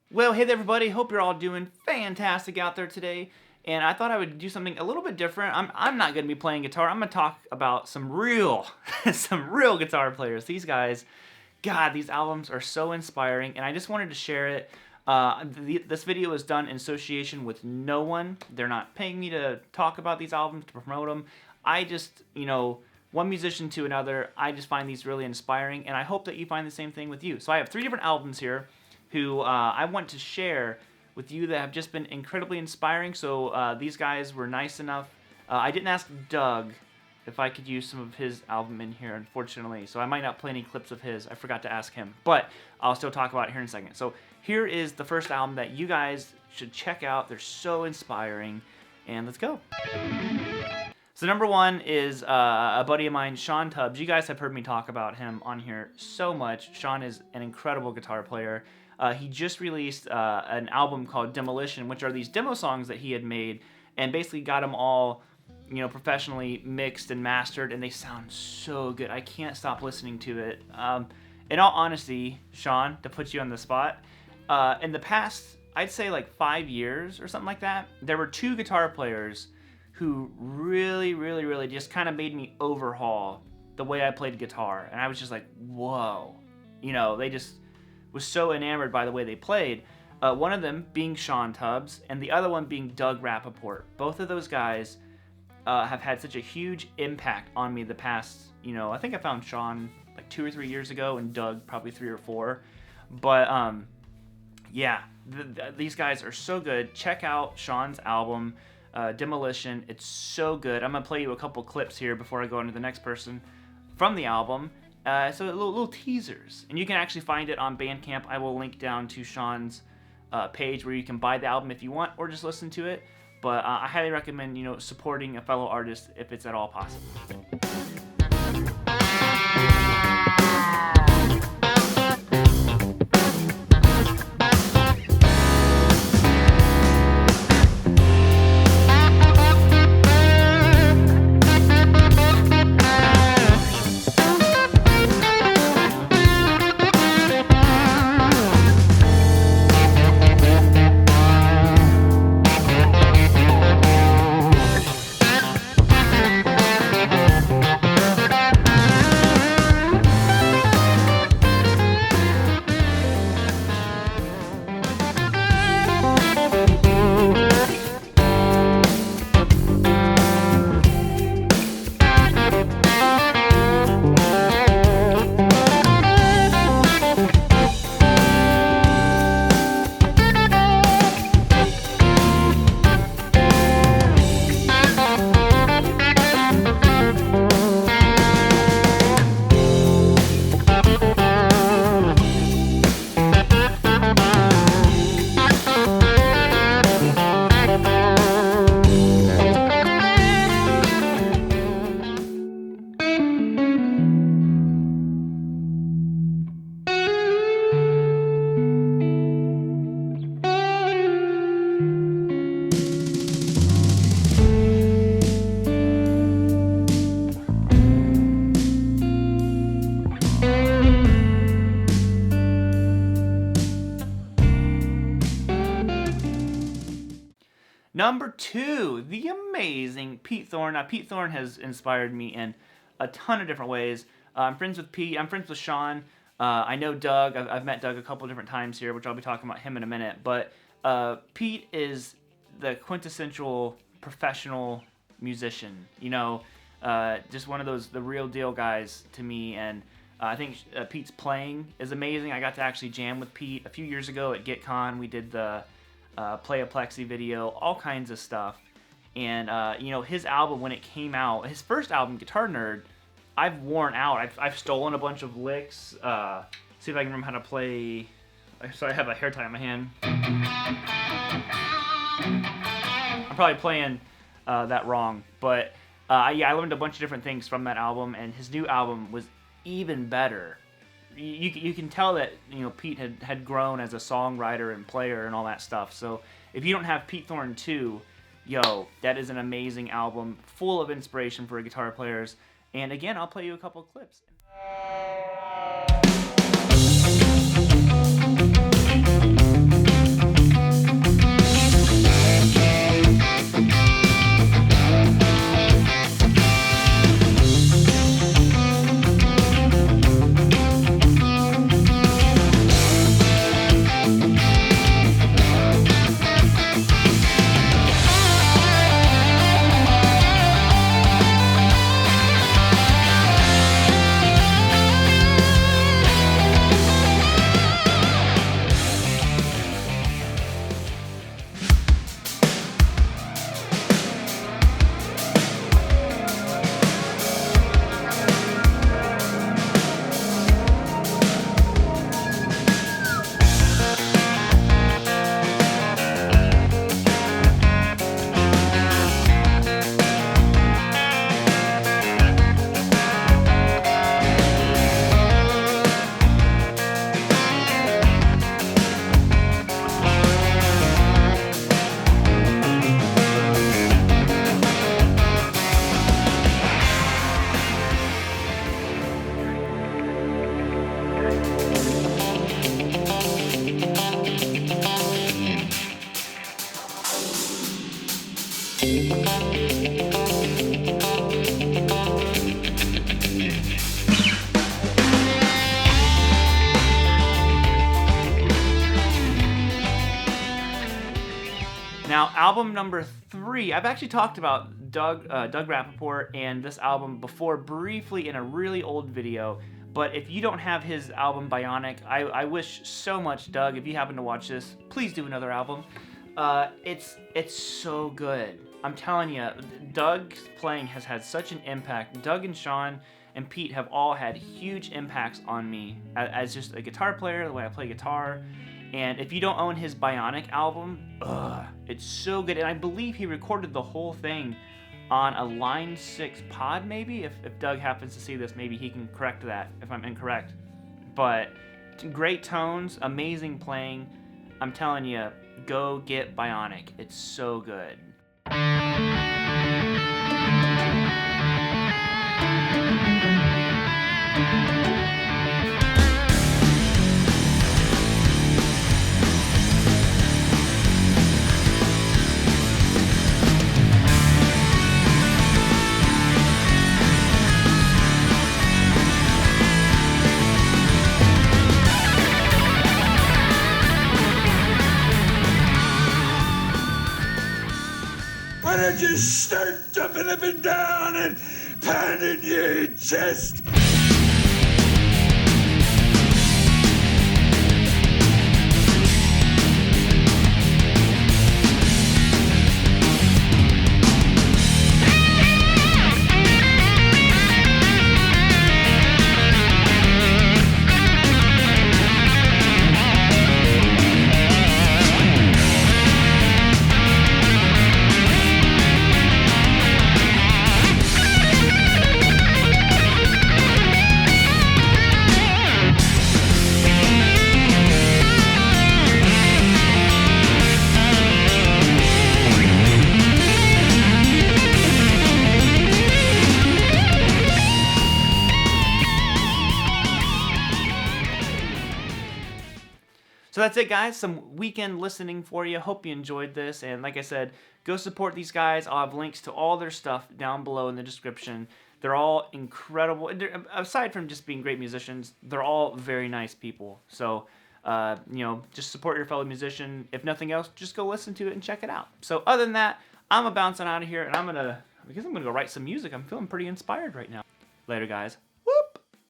Well, hey there everybody, hope you're all doing fantastic out there today. And I thought I would do something a little bit different. I'm not going to be playing guitar. I'm going to talk about some real, some real guitar players. These guys, God, these albums are so inspiring, and I just wanted to share it. This video is done in association with no one. They're not paying me to talk about these albums, to promote them. I just, one musician to another, I just find these really inspiring, and I hope that you find the same thing with you. So I have 3 different albums here who I want to share with you that have just been incredibly inspiring. So these guys were nice enough. I didn't ask Doug if I could use some of his album in here, unfortunately. So I might not play any clips of his. I forgot to ask him. But I'll still talk about it here in a second. So here is the first album that you guys should check out. They're so inspiring. And let's go. So number 1 is a buddy of mine, Sean Tubbs. You guys have heard me talk about him on here so much. Sean is an incredible guitar player. He just released an album called Demolition, which are these demo songs that he had made, and basically got them all, professionally mixed and mastered, and they sound so good. I can't stop listening to it. In all honesty, Sean, to put you on the spot, in the past, I'd say like 5 years or something like that, there were 2 guitar players who really just kind of made me overhaul the way I played guitar, and I was just like, whoa, they just was so enamored by the way they played. One of them being Sean Tubbs, and the other one being Doug Rappaport. Both of those guys have had such a huge impact on me the past, I think I found Sean like 2 or 3 years ago, and Doug probably 3 or 4. But yeah, these guys are so good. Check out Sean's album, Demolition. It's so good. I'm gonna play you a couple clips here before I go into the next person from the album. So little teasers, and you can actually find it on Bandcamp. I will link down to Sean's page where you can buy the album if you want, or just listen to it. But I highly recommend supporting a fellow artist if it's at all possible. Number 2, the amazing Pete Thorn. Now, Pete Thorn has inspired me in a ton of different ways. I'm friends with Pete. I'm friends with Sean. I know Doug. I've met Doug a couple different times here, which I'll be talking about him in a minute. But Pete is the quintessential professional musician. Just one of those, the real deal guys to me. And I think Pete's playing is amazing. I got to actually jam with Pete a few years ago at GitCon. We did the Play a Plexi video, all kinds of stuff. And his album, when it came out, his first album, Guitar Nerd, I've worn out. I've stolen a bunch of licks. See if I can remember how to play. So I have a hair tie on my hand. I'm probably playing that wrong, but yeah, I learned a bunch of different things from that album, and his new album was even better. You can tell that Pete had grown as a songwriter and player and all that stuff. So if you don't have Pete Thorn 2, that is an amazing album full of inspiration for guitar players. And again, I'll play you a couple of clips. Now, album number 3, I've actually talked about Doug Rappaport and this album before briefly in a really old video, but if you don't have his album Bionic, I wish so much, Doug, if you happen to watch this, please do another album. It's so good. I'm telling you, Doug's playing has had such an impact. Doug and Sean and Pete have all had huge impacts on me as just a guitar player, the way I play guitar. And if you don't own his Bionic album, it's so good. And I believe he recorded the whole thing on a Line 6 pod, maybe? If Doug happens to see this, maybe he can correct that if I'm incorrect. But great tones, amazing playing. I'm telling you, go get Bionic. It's so good. Why don't you start jumping up and down and pounding your chest? So that's it, guys. Some weekend listening for you. Hope you enjoyed this. And like I said, go support these guys. I'll have links to all their stuff down below in the description. They're all incredible. Aside from just being great musicians, they're all very nice people. So, you know, just support your fellow musician. If nothing else, just go listen to it and check it out. So other than that, I'm bouncing out of here, and I guess I'm gonna go write some music. I'm feeling pretty inspired right now. Later, guys.